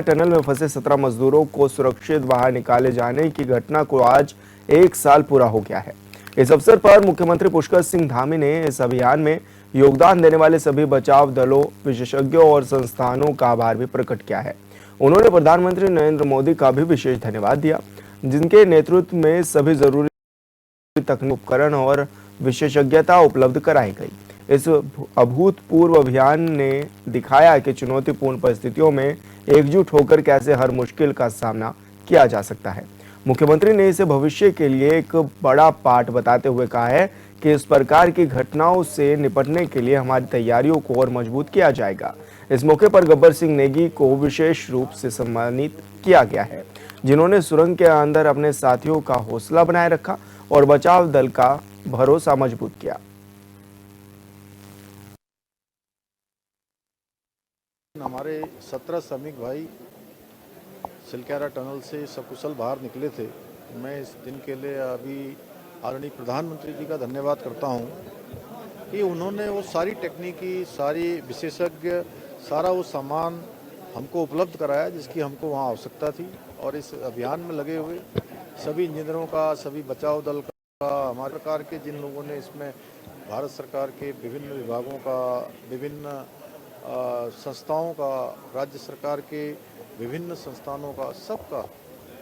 Tunnel में फंसे 17 मजदूरों को सुरक्षित बाहर निकाले जाने की घटना को आज 1 साल पूरा हो गया है। इस अवसर पर मुख्यमंत्री पुष्कर सिंह धामी ने इस अभियान में योगदान देने वाले सभी बचाव दलों, विशेषज्ञों और संस्थानों का आभार भी प्रकट किया है। उन्होंने प्रधानमंत्री नरेंद्र मोदी का भी विशेष धन्यवाद दिया, जिनके नेतृत्व में सभी जरूरी तकनीक, उपकरण और विशेषज्ञता उपलब्ध कराई गई। इस अभूतपूर्व अभियान ने दिखाया कि चुनौतीपूर्ण परिस्थितियों में एकजुट होकर कैसे हर मुश्किल का सामना किया जा सकता है। मुख्यमंत्री ने इसे भविष्य के लिए एक बड़ा पाठ बताते हुए कहा है कि इस प्रकार की घटनाओं से निपटने के लिए हमारी तैयारियों को और मजबूत किया जाएगा। इस मौके पर गब्बर सिंह नेगी को विशेष रूप से सम्मानित किया गया है, जिन्होंने सुरंग के अंदर अपने साथियों का हौसला बनाए रखा और बचाव दल का भरोसा मजबूत किया। हमारे 17 श्रमिक भाई सिलक्यारा टनल से सकुशल बाहर निकले थे। मैं इस दिन के लिए अभी आदरणीय प्रधानमंत्री जी का धन्यवाद करता हूं कि उन्होंने वो सारी टेक्निकी, सारी विशेषज्ञ, सारा वो सामान हमको उपलब्ध कराया जिसकी हमको वहां आवश्यकता थी। और इस अभियान में लगे हुए सभी इंजीनियरों का, सभी बचाव दल का, हमारे प्रकार के जिन लोगों ने इसमें भारत सरकार के विभिन्न विभागों का, विभिन्न संस्थाओं का, राज्य सरकार के विभिन्न संस्थानों का, सबका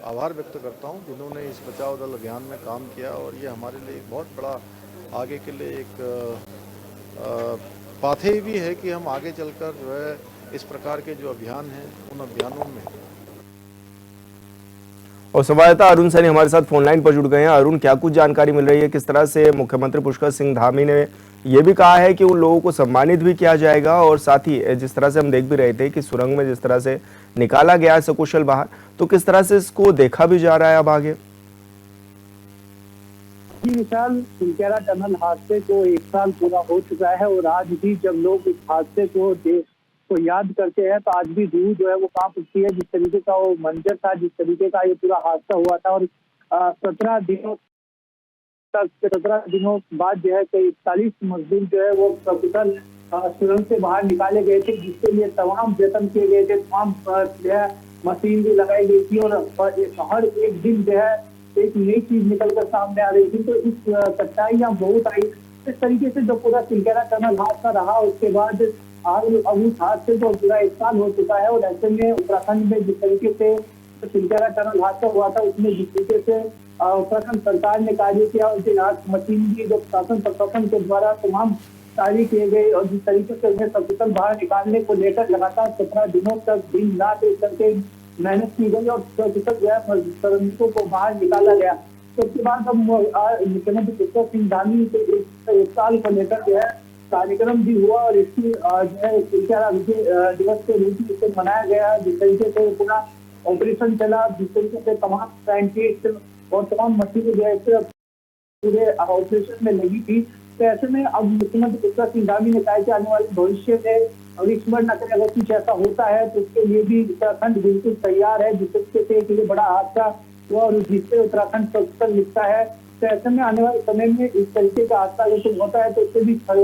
आभार व्यक्त करता हूं जिन्होंने इस बचाव दल अभियान में काम किया। और ये हमारे लिए एक बहुत बड़ा आगे के लिए एक पाथेय भी है कि हम आगे चलकर जो है इस प्रकार के जो अभियान हैं उन अभियानों में। और संवाददाता अरुण सैनी हमारे साथ फोन लाइन पर जुड़ गए हैं। अरुण, क्या कुछ जानकारी मिल रही है? किस तरह से मुख्यमंत्री पुष्कर सिंह धामी ने ये भी कहा है कि उन लोगों को सम्मानित भी किया जाएगा, और साथ ही जिस तरह से हम देख भी रहे थे कि सुरंग में जिस तरह से निकाला गया है सकुशल बाहर, तो किस तरह से इसको देखा भी जा रहा है अब आगे? विशाल, सिलक्यारा टनल हादसे को 1 साल पूरा हो चुका है और आज भी जब लोग इस हादसे को याद करते हैं तो आज भी रूह जो है वो कांप उठती है। जिस तरीके का वो मंजर था, जिस तरीके का ये पूरा हादसा हुआ था, और 17 दिनों बाद जो है 41 मजदूर जो है वो सकुशल सुरंग से बाहर निकाले गए थे, जिसके लिए तमाम जतन किए गए थे, तमाम जो है मशीन भी लगाई गई थी और हर एक दिन जो है एक नई चीज निकलकर सामने आ रही थी। तो इस कठिनाइयां बहुत आई। इस तरीके से जो पूरा सिलक्यारा टनल हादसा रहा, उसके बाद आज अब उस हादसे को पूरा 1 साल हो चुका है। और ऐसे में उत्तराखंड में जिस तरीके से सिलक्यारा टनल हादसा हुआ था, उसमें जिस तरीके से उत्तराखंड सरकार ने कार्य किया, उसके आज मशीनरी जो शासन प्रशासन के द्वारा तमाम कार्य किए गए, और जिस तरीके से उन्हें सकुशल बाहर निकालने को लेकर लगातार 17 दिनों तक दिन रात एक करके मेहनत की गई और सकुशल जो है श्रमिकों को बाहर निकाला गया। तो उसके बाद अब मुख्यमंत्री पुष्कर सिंह धामी से 1 साल को लेकर जो है कार्यक्रम भी हुआ और इसकी जो है सिलक्यारा विजय दिवस के रूप में इसे मनाया गया। जिस तरीके से पूरा ऑपरेशन चला, जिस तरीके से तमाम साइंटिस्ट और तमाम मशीनें जो है पूरे ऑपरेशन में लगी थी। तो ऐसे में अब मुख्यमंत्री पुष्कर सिंह धामी ने कहा कि आने वाले भविष्य में अविस्मरण न करें, अगर कुछ ऐसा होता है तो उसके लिए भी उत्तराखंड बिल्कुल तैयार है। जिस तरीके से एक बड़ा हादसा हुआ और जिससे उत्तराखंड सकुशल लिखता है, तो ऐसे में आने वाले समय में इस तरीके का हादसा अगर होता है तो उससे भी पर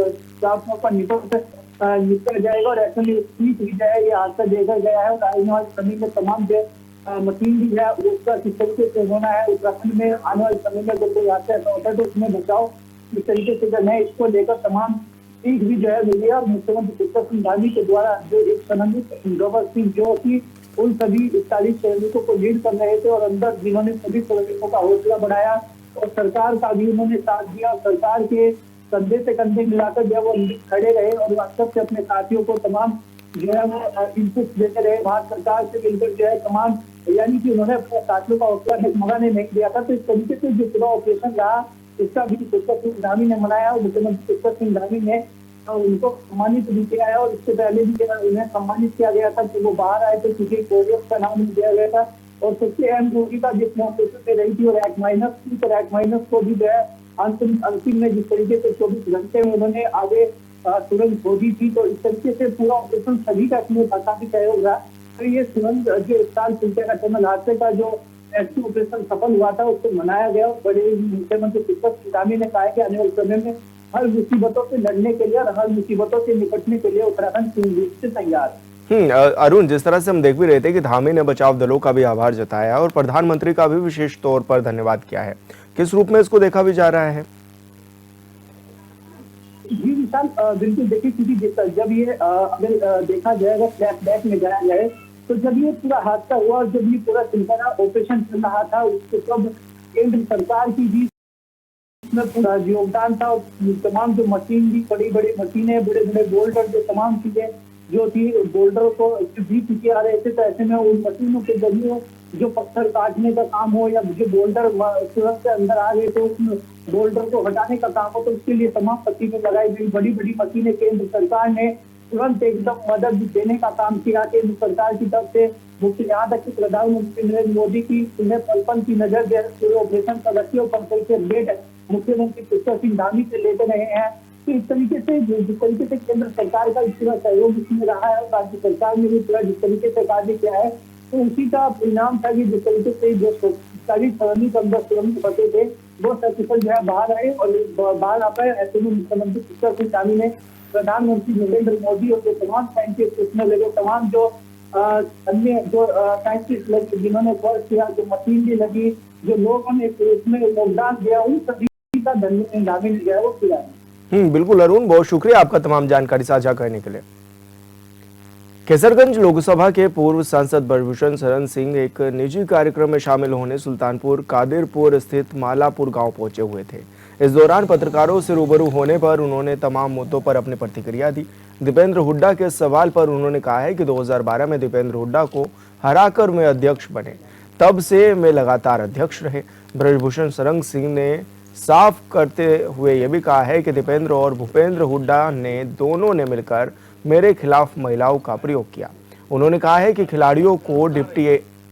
निपटा जाएगा। और ऐसे में ठीक भी जाए ये हादसा देखा गया है और आने वाले समय में तमाम जो मशीन भी है उसका किस तरीके से होना है। उत्तराखंड में आने वाले समय में अगर कोई हादसा ऐसा होता है तो उसमें बचाव इस तरीके से करना है, इसको लेकर तमाम सीख भी जो है मिली है। और मुख्यमंत्री पुष्कर सिंह धामी के द्वारा जो एक समन्वित गब्बर सिंह जो की उन सभी 41 श्रमिकों को लीड कर रहे थे और अंदर जिन्होंने सभी श्रमिकों का हौसला बढ़ाया और सरकार का भी उन्होंने साथ दिया, सरकार के कंधे से कंधे मिलाकर जो वो खड़े रहे और वास्तव से अपने साथियों को तमाम जो है वो इनपुट देते रहे। भारत सरकार से मिलकर जो है तमाम, यानी कि उन्होंने अपने साथियों का हौसला डगमगाने नहीं दिया था। तो इस तरीके से जो पूरा ऑपरेशन रहा इसका भी पुष्कर सिंह धामी ने मनाया और मुख्यमंत्री पुष्कर सिंह धामी ने उनको सम्मानित भी किया है। और इससे पहले भी उन्हें सम्मानित किया गया था कि वो बाहर आए थे, क्योंकि कोरियस का नाम दिया गया था। और सबसे अहम भूमिका जिसमें ऑपरेशन में रही थी और रैक माइनस थी, तो रैक माइनस को भी जो है अंतिम में जिस तरीके से 24 घंटे में उन्होंने आगे सुरंग खोदी थी। तो इस तरीके से पूरा ऑपरेशन सभी का इसमें काफी सहयोग रहा। तो ये सुरंग जो 1 साल सिलक्यारा टनल हादसे का जो रेस्क्यू ऑपरेशन सफल हुआ था उसको मनाया गया। बड़े मुख्यमंत्री पुष्कर सिंह धामी ने कहा कि आने वाले समय में हर मुसीबतों से लड़ने के लिए और हर मुसीबतों से निपटने के लिए उत्तराखंड पूर्ण रूप से तैयार है। अरुण, जिस तरह से हम देख भी रहे थे कि धामी ने बचाव दलों का भी आभार जताया और प्रधानमंत्री का भी विशेष तौर पर धन्यवाद किया है, किस रूप में इसको देखा भी जा रहा है? जी विशाल, बिल्कुल देखिए, क्योंकि जब ये अगर देखा जाएगा, फ्लैशबैक में जाया जाए, तो जब ये पूरा हादसा हुआ और जब ये पूरा सिलसिला ऑपरेशन चल रहा था, उसके तब केंद्र सरकार की भी इसमें पूरा योगदान था। और तमाम जो मशीन भी, बड़ी बड़ी मशीनें, बड़े बड़े बोल्डर, जो तमाम चीजें जो थी, बोल्डरों को भी चुके आ रहे थे, तो ऐसे में उन मशीनों के जरिए जो पत्थर काटने का काम हो या जो बोल्डर सुरंग के अंदर आ गए थे, उस बोल्डर को हटाने का काम हो, तो उसके लिए तमाम मशीनें लगाई गई। बड़ी बड़ी मशीनें केंद्र सरकार ने तुरंत एकदम मदद देने का काम किया केंद्र सरकार की तरफ से। मुख्य यहाँ तक कि प्रधानमंत्री नरेंद्र मोदी की उन्हें पल की नजर दे पूरे ऑपरेशन प्रगतियों पर करके अपडेट मुख्यमंत्री पुष्कर सिंह धामी से लेते रहे हैं। तो इस तरीके से जिस तरीके से केंद्र सरकार का पूरा सहयोग इसमें रहा है, राज्य सरकार ने भी पूरा जिस तरीके से कार्य किया है, तो उसी का परिणाम था कि जिस तरीके से जो 40 श्रमिक अंदर श्रमिक बचे थे, वो सकुशल जो है बाहर आए और बाहर आ पाए। ऐसे में मुख्यमंत्री पुष्कर सिंह धामी ने प्रधानमंत्री नरेंद्र मोदी और जो तमाम साइंटिस्ट उसमें लगे, तमाम जो अन्य जो साइंटिस्ट लगे जिन्होंने वर्क किया, जो मशीन भी लगी, जो लोगों ने इसमें योगदान दिया, उन सभी का धन्यवाद जो है वो किया है। बिल्कुल अरुण, बहुत शुक्रिया आपका तमाम जानकारी साझा करने के लिए। केसरगंज लोकसभा के पूर्व सांसद ब्रजभूषण शरण सिंह एक निजी कार्यक्रम में शामिल होने सुल्तानपुर कादिरपुर स्थित मालापुर गांव पहुंचे हुए थे। इस दौरान पत्रकारों से रूबरू होने पर उन्होंने तमाम मुद्दों पर अपनी प्रतिक्रिया दी। दीपेंद्र हुड्डा के सवाल पर उन्होंने कहा है कि 2012 में दीपेंद्र हुड्डा को हराकर वे अध्यक्ष बने, तब से वे लगातार अध्यक्ष रहे। ब्रजभूषण शरण सिंह ने साफ करते हुए यह भी कहा है कि दीपेंद्र और भूपेंद्र हुड्डा ने दोनों ने मिलकर मेरे खिलाफ महिलाओं का प्रयोग किया। उन्होंने कहा है कि खिलाड़ियों को डिप्टी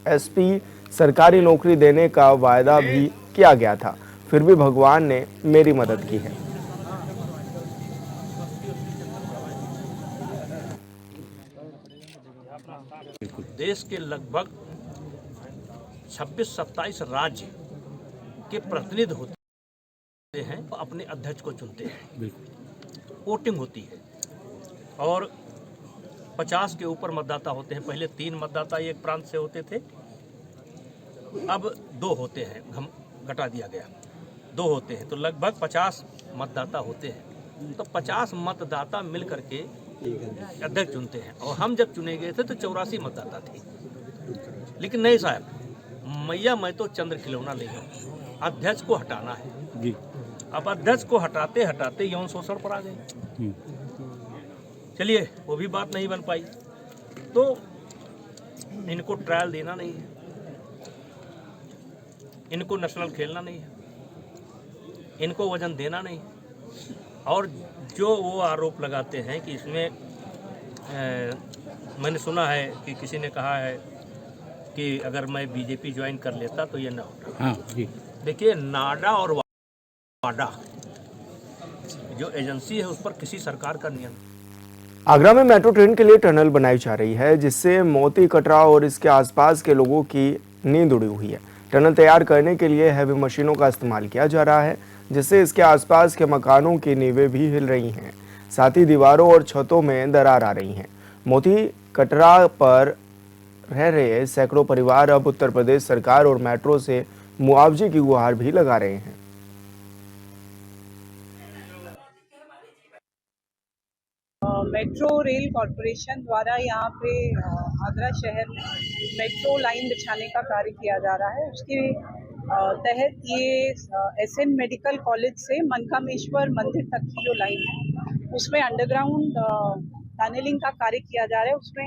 एसपी सरकारी नौकरी देने का वायदा भी किया गया था, फिर भी भगवान ने मेरी मदद की है। देश के लगभग 26-27 राज्य के प्रतिनिधि होते हैं, अपने अध्यक्ष को चुनते हैं, वोटिंग होती है और 50 के ऊपर मतदाता होते हैं। पहले 3 मतदाता एक प्रांत से होते थे, अब 2 होते हैं, घटा दिया गया, 2 होते हैं, तो लगभग 50 मतदाता होते हैं। तो 50 मतदाता मिल करके अध्यक्ष चुनते हैं और हम जब चुने गए थे तो 84 मतदाता थे। लेकिन नहीं साहब, मैया मैं तो चंद्र खिलौना नहीं हूँ, अध्यक्ष को हटाना है जी। अब अध्यक्ष को हटाते हटाते यौन शोषण पर आ गए। चलिए वो भी बात नहीं बन पाई, तो इनको ट्रायल देना नहीं है, इनको नेशनल खेलना नहीं है, इनको वजन देना नहीं है। और जो वो आरोप लगाते हैं कि इसमें मैंने सुना है कि किसी ने कहा है कि अगर मैं बीजेपी ज्वाइन कर लेता तो ये ना होता। हाँ जी। देखिए, नाडा और वाडा जो एजेंसी है उस पर किसी सरकार का नियंत्रण। आगरा में मेट्रो ट्रेन के लिए टनल बनाई जा रही है, जिससे मोती कटरा और इसके आसपास के लोगों की नींद उड़ी हुई है। टनल तैयार करने के लिए हैवी मशीनों का इस्तेमाल किया जा रहा है, जिससे इसके आसपास के मकानों की नींवें भी हिल रही हैं, साथ ही दीवारों और छतों में दरार आ रही हैं। मोती कटरा पर रह रहे सैकड़ों परिवार अब उत्तर प्रदेश सरकार और मेट्रो से मुआवजे की गुहार भी लगा रहे हैं। मेट्रो रेल कॉरपोरेशन द्वारा यहाँ पे आगरा शहर में मेट्रो लाइन बिछाने का कार्य किया जा रहा है। उसके तहत ये एसएन मेडिकल कॉलेज से मनकामेश्वर मंदिर तक की जो लाइन है, उसमें अंडरग्राउंड टनलिंग का कार्य किया जा रहा है। उसमें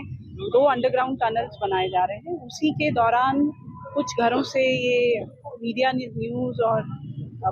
2 अंडरग्राउंड टनल्स बनाए जा रहे हैं। उसी के दौरान कुछ घरों से ये मीडिया न्यूज़ और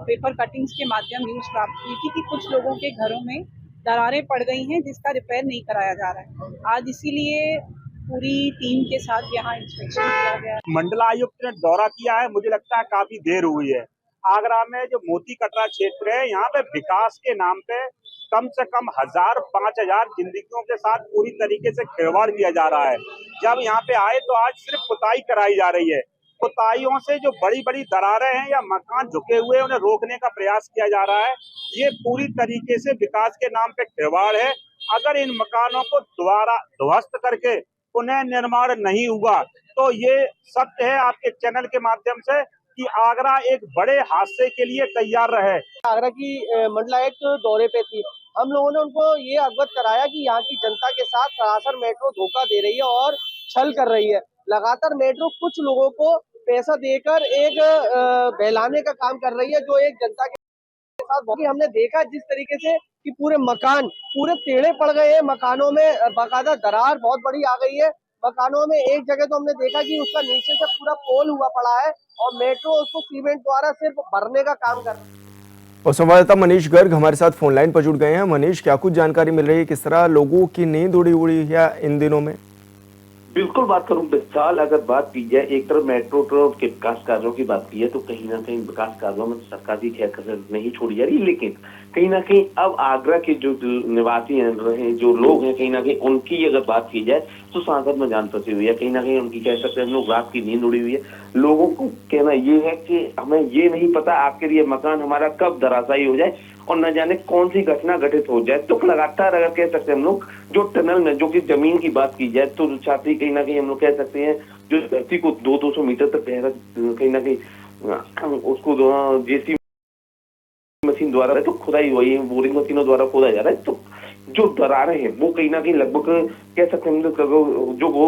पेपर कटिंग्स के माध्यम न्यूज़ प्राप्त हुई थी कि कुछ लोगों के घरों में दरारें पड़ गई हैं, जिसका रिपेयर नहीं कराया जा रहा है। आज इसीलिए पूरी टीम के साथ यहाँ इंस्पेक्शन किया गया। मंडलायुक्त ने दौरा किया है, मुझे लगता है काफी देर हुई है। आगरा में जो मोती कटरा क्षेत्र है, यहाँ पे विकास के नाम पे कम से कम 1000-5000 जिंदगियों के साथ पूरी तरीके से खिलवाड़ किया जा रहा है। जब यहाँ पे आए तो आज सिर्फ पुताई कराई जा रही है। पुताइयों से जो बड़ी बड़ी दरारें हैं या मकान झुके हुए उन्हें रोकने का प्रयास किया जा रहा है। ये पूरी तरीके से विकास के नाम पे खिलवाड़ है। अगर इन मकानों को दोबारा ध्वस्त करके पुनः निर्माण नहीं हुआ तो ये सत्य है आपके चैनल के माध्यम से कि आगरा एक बड़े हादसे के लिए तैयार रहे। आगरा की मंडलायुक्त दौरे पे थी। हम लोगों ने उनको ये अवगत कराया कि यहाँ की जनता के साथ सरासर मेट्रो धोखा दे रही है और छल कर रही है। लगातार मेट्रो कुछ लोगों को पैसा देकर एक बहलाने का काम कर रही है, जो एक जनता के साथ बहुत हमने देखा जिस तरीके से कि पूरे मकान पूरे टेढ़े पड़ गए हैं। मकानों में बाकायदा दरार बहुत बड़ी आ गई है। मकानों में एक जगह तो हमने देखा कि उसका नीचे से पूरा पोल हुआ पड़ा है और मेट्रो उसको सीमेंट द्वारा सिर्फ भरने का काम कर रहा है। और संवाददाता मनीष गर्ग हमारे साथ फोन लाइन पर जुड़ गए हैं। मनीष, क्या कुछ जानकारी मिल रही है, किस तरह लोगों की नींद उड़ी हुई है इन दिनों में? बिल्कुल बात करूं विशाल, अगर बात की जाए एक तरफ मेट्रो के विकास कार्यों की बात की है तो कहीं ना कहीं विकास कार्यों में सरकार की खैर कसर नहीं छोड़ी जा रही, लेकिन कहीं ना कहीं अब आगरा के जो निवासी हैं, जो लोग हैं, कहीं ना कहीं उनकी अगर बात की जाए तो सांसद में जान फंसी हुई है। कहीं ना कहीं उनकी कह सकते हैं हम लोग रात की नींद उड़ी हुई है। लोगों को कहना ये है कि हमें ये नहीं पता आखिर ये मकान हमारा कब धराशायी हो जाए और न जाने कौन सी घटना घटित हो जाए। तो लगातार अगर कह सकते हैं हम लोग जो टनल में जो कि जमीन की बात की जाए तो छात्री कहीं ना कहीं हम लोग कह सकते हैं जो धरती को 200 मीटर तक गहरा कहीं ना कहीं उसको जेसीबी मशीन द्वारा तो खुदाई हुई, बोरिंग मशीनों द्वारा खोदा जा रहा है। तो जो दरारें हैं वो कहीं ना कहीं लगभग कह सकते हैं जो वो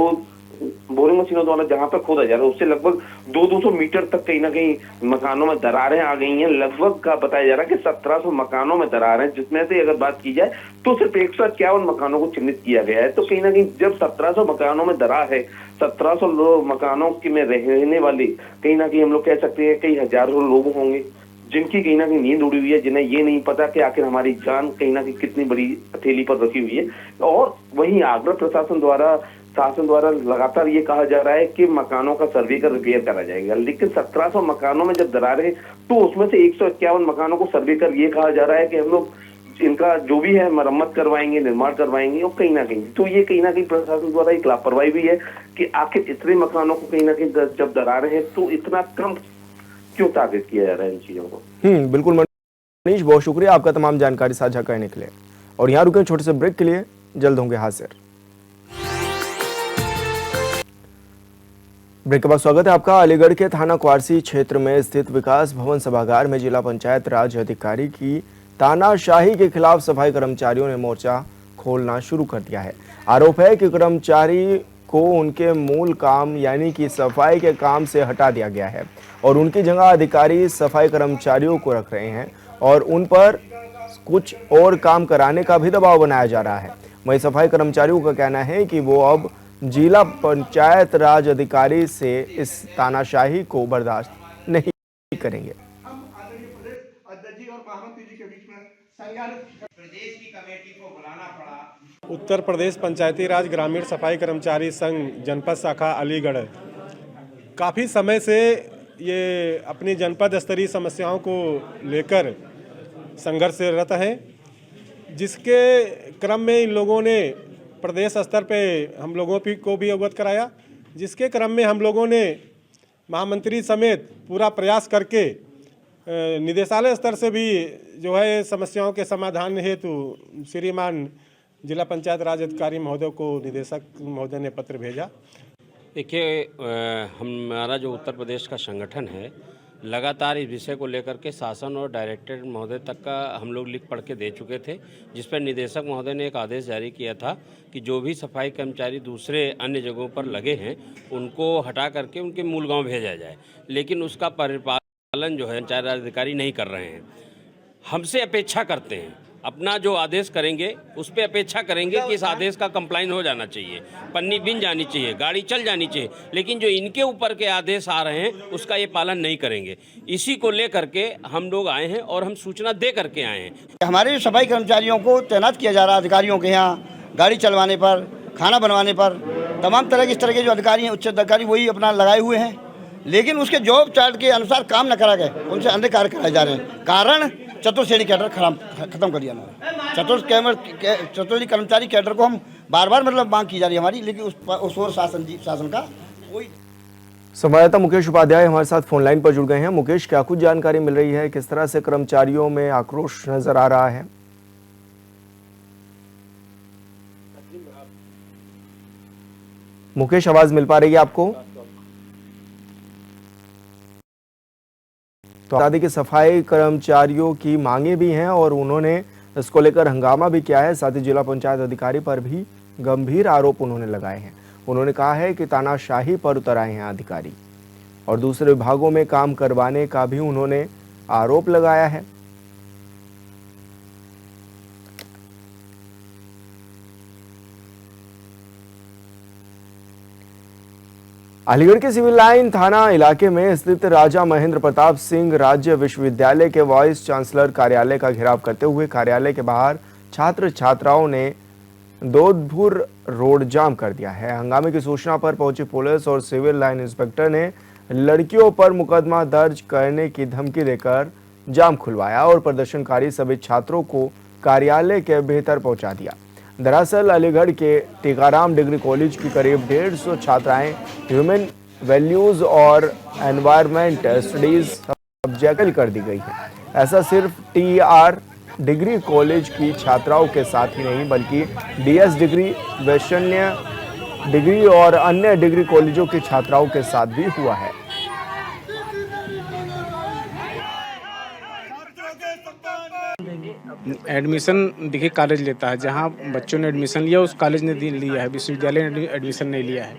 बोरिंग मशीनों द्वारा जहां पर खोदा जा रहा है उससे लगभग 200 मीटर तक कहीं ना कहीं मकानों में दरारें आ गई हैं। लगभग का बताया जा रहा है कि 1700 मकानों में दरारें, जिसमें से अगर बात की जाए तो सिर्फ 151 मकानों को चिन्हित किया गया है। तो कहीं ना कहीं जब 1700 मकानों में दरार है, 1700 मकानों में रहने वाले कहीं ना कहीं हम लोग कह सकते हैं कई हजारों लोग होंगे जिनकी कहीं ना कहीं नींद उड़ी हुई है, जिन्हें ये नहीं पता कि आखिर हमारी जान कहीं ना कहीं कितनी बड़ी हथेली पर रखी हुई है। और वहीं आगरा प्रशासन द्वारा लगातार ये कहा जा रहा है कि मकानों का सर्वे कर रिपेयर करा जाएगा, लेकिन 1700 मकानों में जब दरारें तो उसमें से 151 मकानों को सर्वे कर ये कहा जा रहा है कि हम लोग इनका जो भी है मरम्मत करवाएंगे, निर्माण करवाएंगे। और कहीं ना कहीं तो ये कहीं ना कहीं प्रशासन द्वारा एक लापरवाही भी है कि आखिर इतने मकानों को कहीं ना कहीं जब दरारें हैं तो इतना कम क्यों टारगेट किया जा रहा है इन चीजों को। बिल्कुल मनीष, बहुत शुक्रिया आपका तमाम जानकारी साझा करने के लिए। और यहाँ रुके छोटे से ब्रेक के लिए, जल्द होंगे हाजिर। ब्रेक के बाद स्वागत है आपका। अलीगढ़ के थाना क्वारसी क्षेत्र में स्थित विकास भवन सभागार में जिला पंचायत राज अधिकारी की तानाशाही के खिलाफ सफाई कर्मचारियों ने मोर्चा खोलना शुरू कर दिया है। आरोप है कि कर्मचारी को उनके मूल काम यानी कि सफाई के काम से हटा दिया गया है और उनकी जगह अधिकारी सफाई कर्मचारियों को रख रहे हैं और उन पर कुछ और काम कराने का भी दबाव बनाया जा रहा है। वहीं सफाई कर्मचारियों का कहना है कि वो अब जिला पंचायत राज अधिकारी से इस तानाशाही को बर्दाश्त नहीं करेंगे। उत्तर प्रदेश पंचायती राज ग्रामीण सफाई कर्मचारी संघ जनपद शाखा अलीगढ़ काफ़ी समय से ये अपनी जनपद स्तरीय समस्याओं को लेकर संघर्षरत है, जिसके क्रम में इन लोगों ने प्रदेश स्तर पे हम लोगों को भी अवगत कराया, जिसके क्रम में हम लोगों ने महामंत्री समेत पूरा प्रयास करके निदेशालय स्तर से भी जो है समस्याओं के समाधान हेतु श्रीमान जिला पंचायत राज अधिकारी महोदय को निदेशक महोदय ने पत्र भेजा। देखिए, हमारा जो उत्तर प्रदेश का संगठन है लगातार इस विषय को लेकर के शासन और डायरेक्टर महोदय तक का हम लोग लिख पढ़ के दे चुके थे, जिस पर निदेशक महोदय ने एक आदेश जारी किया था कि जो भी सफाई कर्मचारी दूसरे अन्य जगहों पर लगे हैं उनको हटा करके उनके मूल गांव भेजा जाए, लेकिन उसका परिपालन जो है पंचायत राज अधिकारी नहीं कर रहे हैं। हमसे अपेक्षा करते हैं, अपना जो आदेश करेंगे उस पर अपेक्षा करेंगे कि इस आदेश का कंप्लाइन हो जाना चाहिए, पन्नी बिन जानी चाहिए, गाड़ी चल जानी चाहिए, लेकिन जो इनके ऊपर के आदेश आ रहे हैं उसका ये पालन नहीं करेंगे। इसी को लेकर के हम लोग आए हैं और हम सूचना दे करके आए हैं। हमारे सफाई कर्मचारियों को तैनात किया जा रहा है अधिकारियों के यहाँ, गाड़ी चलवाने पर, खाना बनवाने पर, तमाम तरह के इस तरह के जो अधिकारी हैं उच्च अधिकारी वही अपना लगाए हुए हैं, लेकिन उसके जॉब चार्ट के अनुसार काम न करा गए, उनसे अन्य कार्य कराए जा रहे हैं। कारण चतुर्थ श्रेणी कैडर खत्म कर दिया ना। चतुर्थ कर्मचारी कैडर को हम बार बार मतलब मांग की जा रही है हमारी, लेकिन उस ओर शासन का कोई। संवाददाता मुकेश उपाध्याय हमारे साथ फोन लाइन पर जुड़ गए हैं। मुकेश, क्या कुछ जानकारी मिल रही है, किस तरह से कर्मचारियों में आक्रोश नजर आ रहा है? मुकेश, आवाज मिल पा रही है आपको? तो बता दें कि सफाई कर्मचारियों की मांगे भी हैं और उन्होंने इसको लेकर हंगामा भी किया है। साथ ही जिला पंचायत अधिकारी पर भी गंभीर आरोप उन्होंने लगाए हैं। उन्होंने कहा है कि तानाशाही पर उतर आए हैं अधिकारी और दूसरे विभागों में काम करवाने का भी उन्होंने आरोप लगाया है। अलीगढ़ के सिविल लाइन थाना इलाके में स्थित राजा महेंद्र प्रताप सिंह राज्य विश्वविद्यालय के वाइस चांसलर कार्यालय का घेराव करते हुए कार्यालय के बाहर छात्र छात्राओं ने दोधपुर रोड जाम कर दिया है। हंगामे की सूचना पर पहुंची पुलिस और सिविल लाइन इंस्पेक्टर ने लड़कियों पर मुकदमा दर्ज करने की धमकी देकर जाम खुलवाया और प्रदर्शनकारी सभी छात्रों को कार्यालय के भीतर पहुंचा दिया। दरअसल अलीगढ़ के टीकाराम डिग्री कॉलेज की करीब 150 छात्राएं ह्यूमन वैल्यूज और एनवायरनमेंट स्टडीज सब्जेक्ट कर दी गई है। ऐसा सिर्फ टीआर डिग्री कॉलेज की छात्राओं के साथ ही नहीं बल्कि डीएस डिग्री, वैश्य डिग्री और अन्य डिग्री कॉलेजों की छात्राओं के साथ भी हुआ है। एडमिशन देखिए कॉलेज लेता है, जहाँ बच्चों ने एडमिशन लिया उस कॉलेज ने लिया है, विश्वविद्यालय ने एडमिशन नहीं लिया है।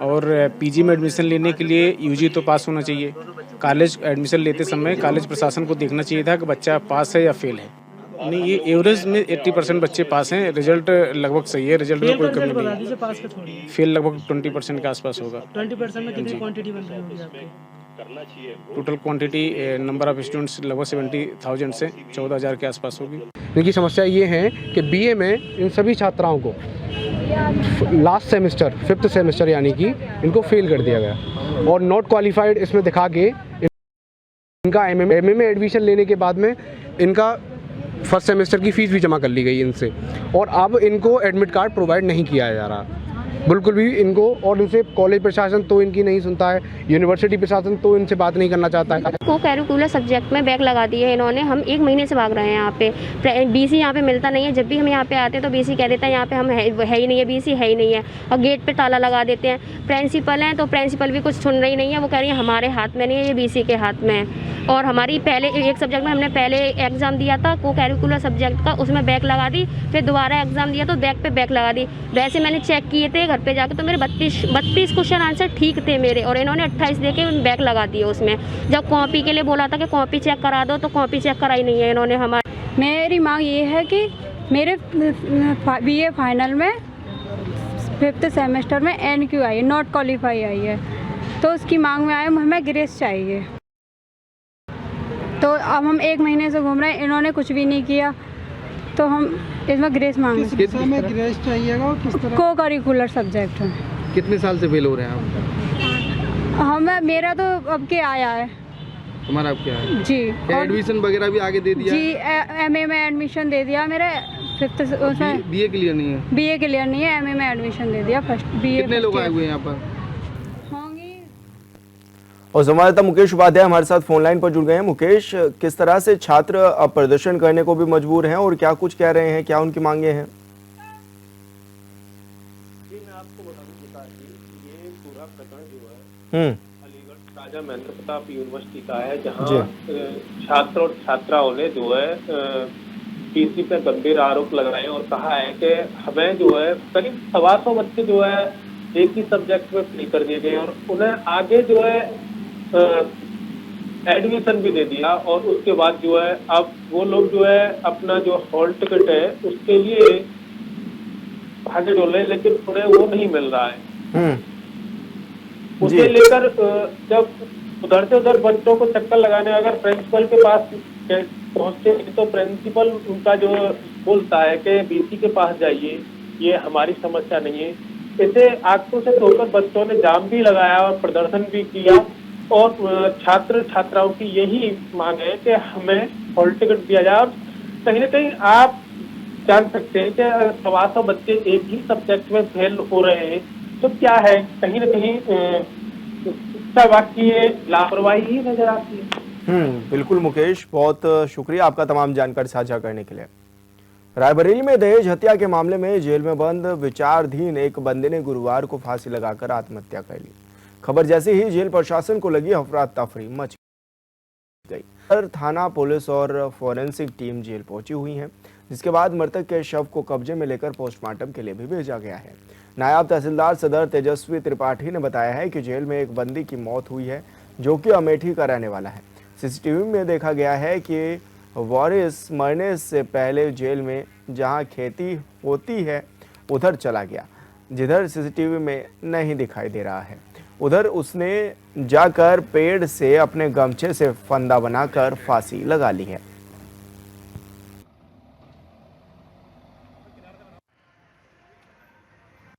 और पीजी में एडमिशन लेने के लिए यूजी तो पास होना चाहिए। कॉलेज एडमिशन लेते समय कॉलेज प्रशासन को देखना चाहिए था कि बच्चा पास है या फेल है। नहीं, ये एवरेज में 80% बच्चे पास हैं, रिजल्ट लगभग सही है, रिजल्ट में कोई कमी नहीं है। फेल लगभग 20% के आसपास होगा। 20% में कितनी क्वांटिटी बन रही होगी आपकी? Total quantity number of students लगभग 70,000 से 14,000 के आसपास होगी। इनकी समस्या ये है कि बीए में इन सभी छात्राओं को लास्ट सेमेस्टर 5th सेमेस्टर यानी कि इनको फेल कर दिया गया और नॉट क्वालिफाइड इसमें दिखा के इनका एमए में एडमिशन लेने के बाद में इनका फर्स्ट सेमेस्टर की फ़ीस भी जमा कर ली गई इनसे और अब इनको एडमिट कार्ड प्रोवाइड नहीं किया जा रहा बिल्कुल भी इनको। और इनसे कॉलेज प्रशासन तो इनकी नहीं सुनता है, यूनिवर्सिटी प्रशासन तो इनसे बात नहीं करना चाहता है। को कैरिकुलर सब्जेक्ट में बैग लगा दिए इन्होंने। हम 1 महीने से भाग रहे हैं यहाँ पे। बीसी यहाँ पे मिलता नहीं है। जब भी हम यहाँ पे आते हैं तो बीसी कह देता है यहाँ पे हम है ही नहीं है, बीसी है ही नहीं है और गेट पे ताला लगा देते हैं। प्रिंसिपल हैं तो प्रिंसिपल भी कुछ सुन रही नहीं है, वो कह रही है हमारे हाथ में नहीं है, ये बीसी के हाथ में है। और हमारी पहले एक सब्जेक्ट में हमने पहले एग्ज़ाम दिया था को कैरिकुलर सब्जेक्ट का, उसमें बैग लगा दी, फिर दोबारा एग्ज़ाम दिया तो बैग पे बैग लगा दी। वैसे मैंने चेक किए थे घर पे जाकर तो मेरे 32 क्वेश्चन आंसर ठीक थे मेरे और इन्होंने 28 देके बैग लगा दिए उसमें। जब कॉपी के लिए बोला था कि कॉपी चेक करा दो तो कॉपी चेक कराई नहीं है इन्होंने हमारी। मेरी मांग ये है कि मेरे बीए फाइनल में 5th सेमेस्टर में NQ आई है, नॉट क्वालिफाई आई है, तो उसकी मांग में आए हमें ग्रेस चाहिए। तो अब हम 1 महीने से घूम रहे हैं, इन्होंने कुछ भी नहीं किया, तो हम इसमें ग्रेस मांग किस विषय में ग्रेस चाहिएगा? किस तरह? को करिकुलर सब्जेक्ट है। कितने साल से फेल हो रहे हैं आप? हमें मेरा तो अब के आया है। तुम्हारा अब क्या है? जी। एडमिशन वगैरह भी आगे दे दिया? जी, एमए में एडमिशन दे दिया मेरे 5th उसमें। बीए क्लियर नहीं है? बीए क्लियर नहीं है, एमए में एडमिशन दे दिया फर्स्ट बीए। कितने लोग आए हुए हैं यहाँ पर? और संवाददाता मुकेश उपाध्याय हमारे साथ फोन लाइन पर जुड़ गए हैं। मुकेश, किस तरह से छात्र अब प्रदर्शन करने को भी मजबूर हैं और क्या कुछ कह रहे हैं, क्या उनकी मांगे हैं? जी, मैं आपको बता दूं ये पूरा प्रकरण जो है अलीगढ़ राजा महेंद्र प्रताप यूनिवर्सिटी का है, जहाँ छात्र और छात्राओं ने जो है पीसी पे गंभीर आरोप लगाए और कहा है कि हमें जो है करीब 125 बच्चे जो है एक ही सब्जेक्ट में फेल कर दिए गए और उन्हें आगे जो है एडमिशन भी दे दिया और उसके बाद जो है अब वो लोग जो है अपना जो हॉल टिकट है उसके लिए भागे डोले, लेकिन उन्हें वो नहीं मिल रहा है। उसे लेकर जब उधर से उधर बच्चों को चक्कर लगाने अगर प्रिंसिपल के पास पहुंचते तो प्रिंसिपल उनका जो बोलता है कि बीसी के पास जाइए, ये हमारी समस्या नहीं है। इसे आक्रोशित होकर बच्चों ने जाम भी लगाया और प्रदर्शन भी किया और छात्र छात्राओं की यही मांग है कि हमें हॉल टिकट दिया जाए। और कहीं ना कहीं आप जान सकते हैं कि 125 बच्चे एक ही सब्जेक्ट में फेल हो रहे हैं, तो क्या है कहीं ना कहीं शिक्षा विभाग की लापरवाही ही नजर आती है। बिल्कुल मुकेश, बहुत शुक्रिया आपका तमाम जानकारी साझा करने के लिए। रायबरेली में दहेज हत्या के मामले में जेल में बंद विचाराधीन एक बंदे ने गुरुवार को फांसी लगाकर आत्महत्या कर ली। खबर जैसे ही जेल प्रशासन को लगी, अफरा तफरी मच गई। थाना पुलिस और फोरेंसिक टीम जेल पहुंची हुई है, जिसके बाद मृतक के शव को कब्जे में लेकर पोस्टमार्टम के लिए भी भेजा गया है। नायब तहसीलदार सदर तेजस्वी त्रिपाठी ने बताया है कि जेल में एक बंदी की मौत हुई है, जो कि अमेठी का रहने वाला है। सीसीटीवी में देखा गया है कि वारिस मरने से पहले जेल में जहां खेती होती है उधर चला गया, जिधर सीसीटीवी में नहीं दिखाई दे रहा है। उधर उसने जाकर पेड़ से अपने गमछे से फंदा बनाकर फांसी लगा ली है।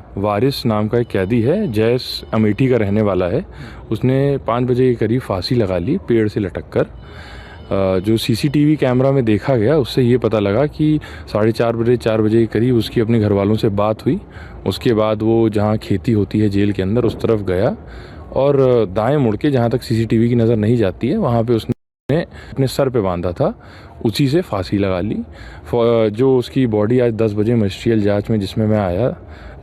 वारिस नाम का एक कैदी है, जैस अमेठी का रहने वाला है। उसने 5 बजे के करीब फांसी लगा ली पेड़ से लटक कर। जो सीसीटीवी कैमरा में देखा गया उससे ये पता लगा कि 4:30 बजे के करीब उसकी अपने घर वालों से बात हुई। उसके बाद वो जहाँ खेती होती है जेल के अंदर उस तरफ गया और दाएं मुड़ के जहाँ तक सीसीटीवी की नज़र नहीं जाती है वहाँ पे उसने अपने सर पे बांधा था, उसी से फांसी लगा ली। जो उसकी बॉडी आज 10 बजे मजिस्ट्रियल जांच में जिसमें मैं आया,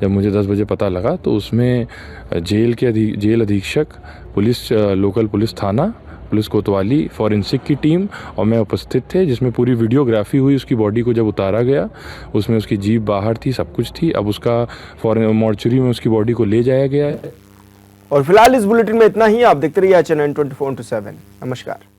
जब मुझे 10 बजे पता लगा तो उसमें जेल अधीक्षक पुलिस, लोकल पुलिस थाना, पुलिस कोतवाली, फॉरेंसिक की टीम और मैं उपस्थित थे, जिसमें पूरी वीडियोग्राफी हुई। उसकी बॉडी को जब उतारा गया उसमें उसकी जीभ बाहर थी, सब कुछ थी। अब उसका मॉर्चरी में उसकी बॉडी को ले जाया गया है। और फिलहाल इस बुलेटिन में इतना ही। आप देखते रहिए HNN 24/7। नमस्कार।